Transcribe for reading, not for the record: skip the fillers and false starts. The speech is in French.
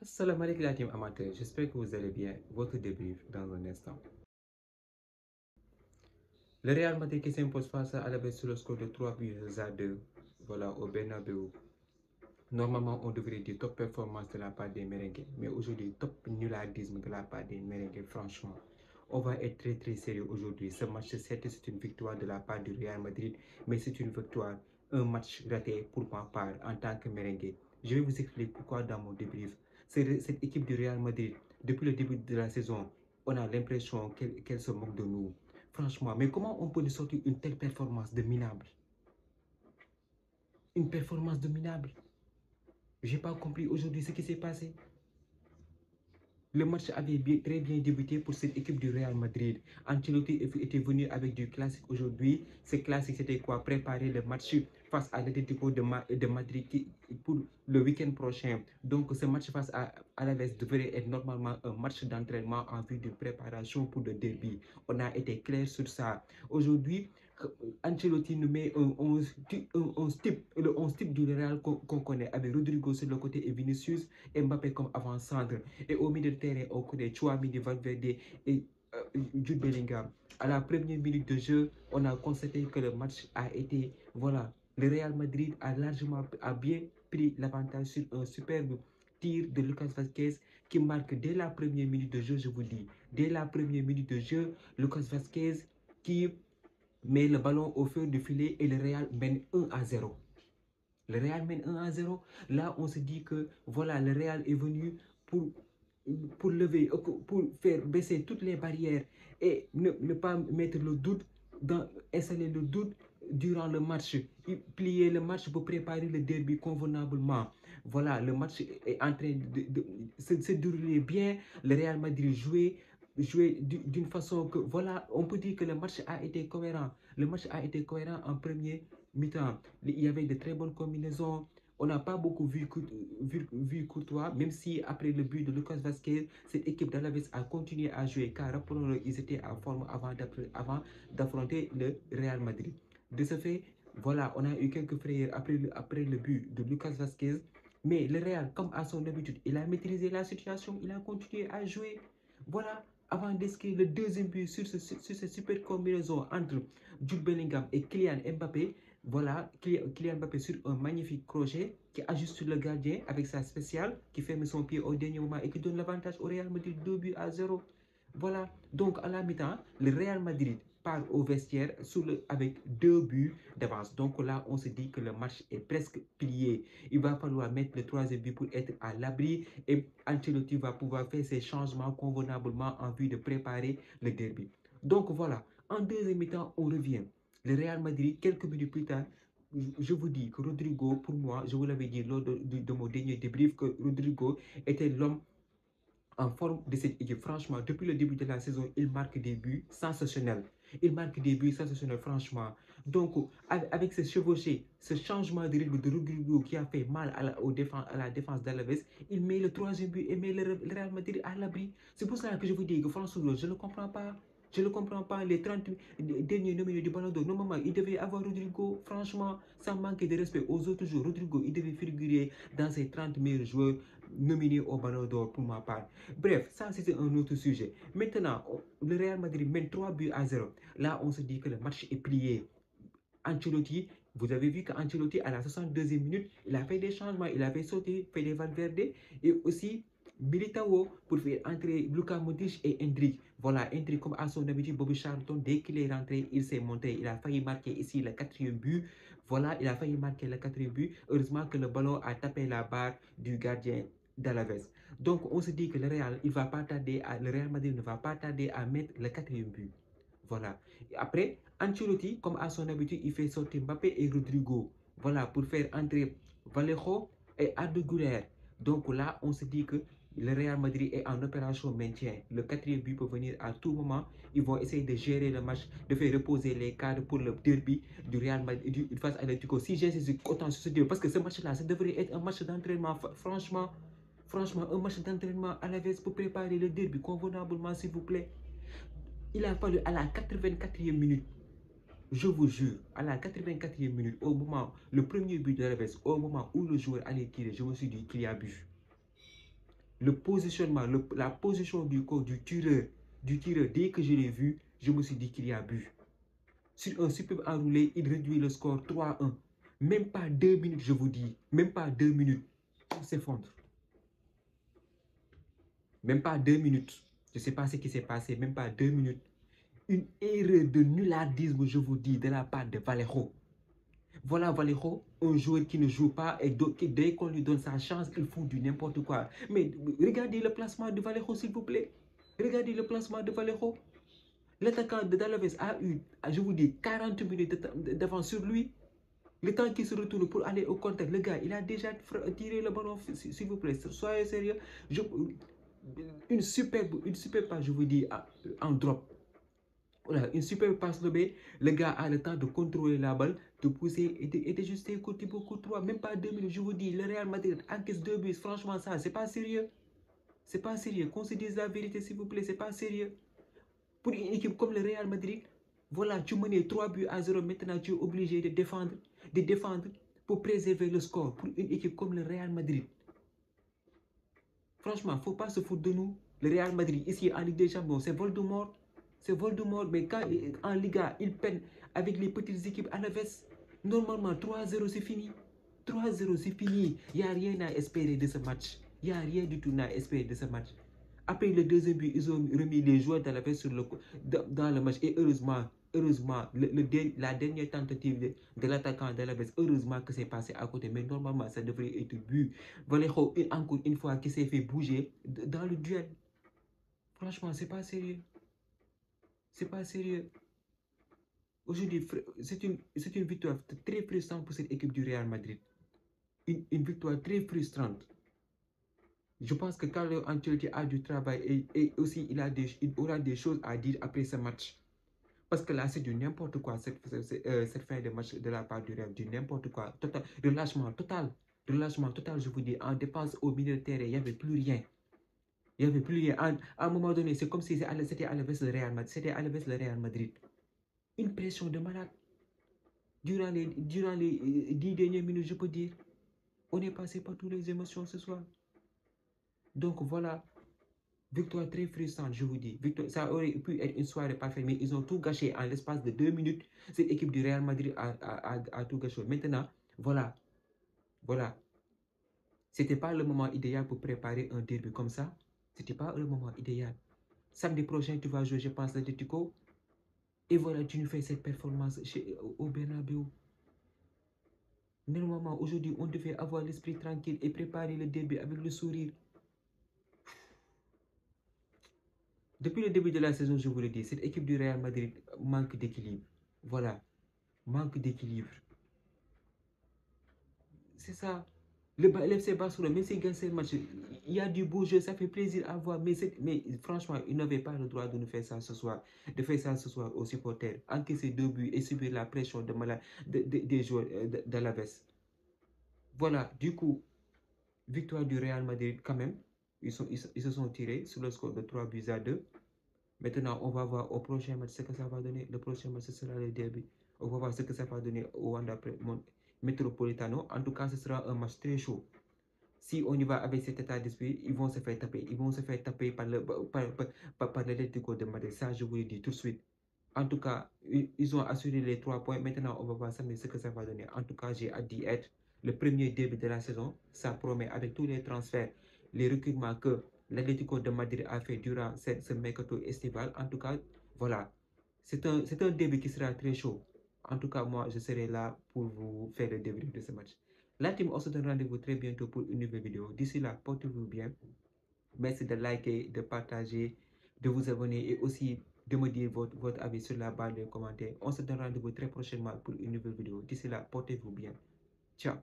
Salam alaikum la team amateur, j'espère que vous allez bien. Votre débrief dans un instant. Le Real Madrid qui s'impose face à l'Alavés sur le score de 3 buts à 2, voilà, au Bernabeu. Normalement, on devrait dire top performance de la part des merengues, mais aujourd'hui, top nullardisme de la part des merengues, franchement. On va être très sérieux aujourd'hui. Ce match, certes, c'est une victoire de la part du Real Madrid, mais c'est une victoire, un match raté pour ma part en tant que merengue. Je vais vous expliquer pourquoi dans mon débrief. Cette équipe du Real Madrid, depuis le début de la saison, on a l'impression qu'elle se moque de nous. Franchement, mais comment on peut nous sortir une telle performance de minable? Une performance de minable. Je n'ai pas compris aujourd'hui ce qui s'est passé. Le match avait très bien débuté pour cette équipe du Real Madrid. Ancelotti était venu avec du classique aujourd'hui. Ce classique, c'était quoi? Préparer le match face à l'Atlético de Madrid pour le week-end prochain. Donc, ce match face à Alaves devrait être normalement un match d'entraînement en vue de préparation pour le derby. On a été clair sur ça. Aujourd'hui, Ancelotti nous met le 11 type du Real qu'on connaît, avec Rodrigo sur le côté et Vinicius et Mbappé comme avant-centre. Et au milieu de terrain, on connaît Tchouaméni, Valverde et Jude Bellingham. À la première minute de jeu, on a constaté que le match a été, voilà, le Real Madrid a bien pris l'avantage sur un superbe tir de Lucas Vazquez qui marque dès la première minute de jeu, je vous dis. Dès la première minute de jeu, Lucas Vazquez qui met le ballon au feu du filet et le Real mène 1-0. Le Real mène 1-0. Là, on se dit que voilà, le Real est venu pour lever, pour faire baisser toutes les barrières et ne pas mettre le doute, installer le doute durant le match, plier le match pour préparer le derby convenablement. Voilà, le match est en train de se dérouler bien. Le Real Madrid jouait d'une façon que, voilà, on peut dire que le match a été cohérent. Le match a été cohérent en premier mi-temps. Il y avait de très bonnes combinaisons. On n'a pas beaucoup vu Courtois, même si après le but de Lucas Vazquez, cette équipe d'Alaves a continué à jouer, car rappelons-le, ils étaient en forme avant d'affronter le Real Madrid. De ce fait, voilà, on a eu quelques frayeurs après le but de Lucas Vazquez, mais le Real, comme à son habitude, il a maîtrisé la situation, il a continué à jouer. Voilà, avant d'inscrire le deuxième but sur cette super combinaison entre Jude Bellingham et Kylian Mbappé. Voilà, Kylian Mbappé sur un magnifique crochet qui ajuste le gardien avec sa spéciale, qui ferme son pied au dernier moment et qui donne l'avantage au Real Madrid 2-0. Voilà, donc à la mi-temps, le Real Madrid part au vestiaire avec 2 buts d'avance. Donc là, on se dit que le match est presque plié. Il va falloir mettre le troisième but pour être à l'abri et Ancelotti va pouvoir faire ses changements convenablement en vue de préparer le derby. Donc voilà, en deuxième mi-temps, on revient. Le Real Madrid, quelques minutes plus tard, je vous dis que Rodrigo, pour moi, je vous l'avais dit lors de mon dernier débrief, que Rodrigo était l'homme en forme de cette équipe. Franchement, depuis le début de la saison, il marque des buts sensationnels. Il marque des buts sensationnels, franchement. Donc, avec ce chevauché, ce changement de rythme de Rodrigo qui a fait mal à la défense d'Alaves, il met le troisième but et met le Real Madrid à l'abri. C'est pour ça que je vous dis que François, je ne comprends pas. Je ne comprends pas les 30 derniers nominés du Ballon d'Or. Normalement, il devait avoir Rodrigo. Franchement, sans manquer de respect aux autres joueurs, Rodrigo, il devait figurer dans ces 30 meilleurs joueurs nominés au Ballon d'Or pour ma part. Bref, ça c'était un autre sujet. Maintenant, le Real Madrid mène 3-0. Là, on se dit que le match est plié. Ancelotti, vous avez vu qu'Ancelotti, à la 62e minute, il a fait des changements. Il avait sauté, fait des Valverde et aussi Militao pour faire entrer Luka Modric et Hendrik. Voilà, Hendrik, comme à son habitude, Bobby Charlton, dès qu'il est rentré, il s'est monté. Il a failli marquer ici le 4e but. Voilà, il a failli marquer le 4e but. Heureusement que le ballon a tapé la barre du gardien d'Alaves. Donc, on se dit que le Real, le Real Madrid ne va pas tarder à mettre le 4e but. Voilà. Et après, Ancelotti, comme à son habitude, il fait sortir Mbappé et Rodrigo. Voilà, pour faire entrer Vallejo et Arda Güler. Donc là, on se dit que le Real Madrid est en opération maintien. Le 4e but peut venir à tout moment. Ils vont essayer de gérer le match, de faire reposer les cadres pour le derby du Real Madrid face à l'Atlético. Si j'ai autant sur ce derby, parce que ce match-là, ça devrait être un match d'entraînement. Franchement, un match d'entraînement à la veste pour préparer le derby convenablement, s'il vous plaît. Il a fallu à la 84e minute, je vous jure, à la 84e minute, au moment, le premier but de la veste, au moment où le joueur allait tirer, je me suis dit qu'il y a but. le positionnement, la position du corps du tireur, dès que je l'ai vu, je me suis dit qu'il y a but. Sur un superbe enroulé, il réduit le score 3-1. Même pas 2 minutes, je vous dis. Même pas 2 minutes. Tout s'effondre. Même pas 2 minutes. Je ne sais pas ce qui s'est passé. Même pas 2 minutes. Une erreur de nullardisme, je vous dis, de la part de Vallejo. Voilà Vallejo, un joueur qui ne joue pas et dès qu'on lui donne sa chance, il fout du n'importe quoi. Mais regardez le placement de Vallejo, s'il vous plaît. Regardez le placement de Vallejo. L'attaquant de Alaves a eu, je vous dis, 40 minutes d'avance sur lui. Le temps qu'il se retourne pour aller au contact, le gars, il a déjà tiré le ballon, s'il vous plaît. Soyez sérieux. Une superbe passe, je vous dis, en drop. Voilà, une superbe passe lobée. Le gars a le temps de contrôler la balle, de pousser et d'ajuster Thibaut Courtois. Même pas 2 minutes, je vous dis, le Real Madrid encaisse 2 buts. Franchement, ça, c'est pas sérieux. C'est pas sérieux. Qu'on se dise la vérité, s'il vous plaît, c'est pas sérieux. Pour une équipe comme le Real Madrid, voilà, tu menais 3 buts à 0. Maintenant, tu es obligé de défendre pour préserver le score. Pour une équipe comme le Real Madrid. Franchement, il ne faut pas se foutre de nous. Le Real Madrid, ici en Ligue des Champions, c'est Voldemort. C'est Voldemort. Mais quand en Liga, il peine avec les petites équipes à la veste, normalement, 3-0, c'est fini. 3-0, c'est fini. Il n'y a rien à espérer de ce match. Il n'y a rien du tout à espérer de ce match. Après le deuxième but, ils ont remis les joueurs dans le match. Et heureusement, la dernière tentative de l'attaquant d'Alaves, heureusement que c'est passé à côté. Mais normalement, ça devrait être but. Vallejo, encore une fois, qui s'est fait bouger dans le duel. Franchement, c'est pas sérieux. C'est pas sérieux. Aujourd'hui, c'est une victoire très frustrante pour cette équipe du Real Madrid. Une victoire très frustrante. Je pense que Carlo Ancelotti a du travail et aussi il aura des choses à dire après ce match. Parce que là, c'est du n'importe quoi, cette fin de match de la part du Real, du n'importe quoi. Relâchement total, je vous dis. En défense au milieu de terrain, il n'y avait plus rien. Il n'y avait plus rien. À un moment donné, c'est comme si c'était à l'Aves le Real Madrid. Une pression de malade. Durant les 10 dernières minutes, je peux dire, on est passé par toutes les émotions ce soir. Donc voilà, victoire très frustrante, je vous dis. Ça aurait pu être une soirée parfaite, mais ils ont tout gâché en l'espace de 2 minutes. Cette équipe du Real Madrid a tout gâché. Maintenant, voilà. C'était pas le moment idéal pour préparer un derby comme ça. C'était pas le moment idéal. Samedi prochain, tu vas jouer, je pense, l'Atlético. Et voilà, tu nous fais cette performance au Bernabéu. Normalement, aujourd'hui, on devait avoir l'esprit tranquille et préparer le derby avec le sourire. Depuis le début de la saison, je vous le dis, cette équipe du Real Madrid manque d'équilibre. Voilà, manque d'équilibre. C'est ça. Le FC Barcelone, même s'il gagne ce match, il y a du beau jeu, ça fait plaisir à voir. Mais franchement, ils n'avaient pas le droit de nous faire ça ce soir. De faire ça ce soir aux supporters. Encaisser 2 buts et subir la pression des joueurs d'Alaves. Voilà, du coup, victoire du Real Madrid quand même. Ils se sont tirés sur le score de 3 buts à 2. Maintenant, on va voir au prochain match ce que ça va donner. Le prochain match, ce sera le derby. On va voir ce que ça va donner au Wanda Metropolitano. En tout cas, ce sera un match très chaud. Si on y va avec cet état d'esprit, ils vont se faire taper. Ils vont se faire taper par l'Atlético de Madrid. Ça, je vous le dis tout de suite. En tout cas, ils ont assuré les 3 points. Maintenant, on va voir ce que ça va donner. En tout cas, j'ai hâte d'y être. Le premier début de la saison, ça promet avec tous les transferts, les recrutements que l'Atlético de Madrid a fait durant ce mercato estival. En tout cas, voilà. C'est un début qui sera très chaud. En tout cas, moi, je serai là pour vous faire le débrief de ce match. La team, on se donne rendez-vous très bientôt pour une nouvelle vidéo. D'ici là, portez-vous bien. Merci de liker, de partager, de vous abonner et aussi de me dire votre avis sur la barre des commentaires. On se donne rendez-vous très prochainement pour une nouvelle vidéo. D'ici là, portez-vous bien. Ciao.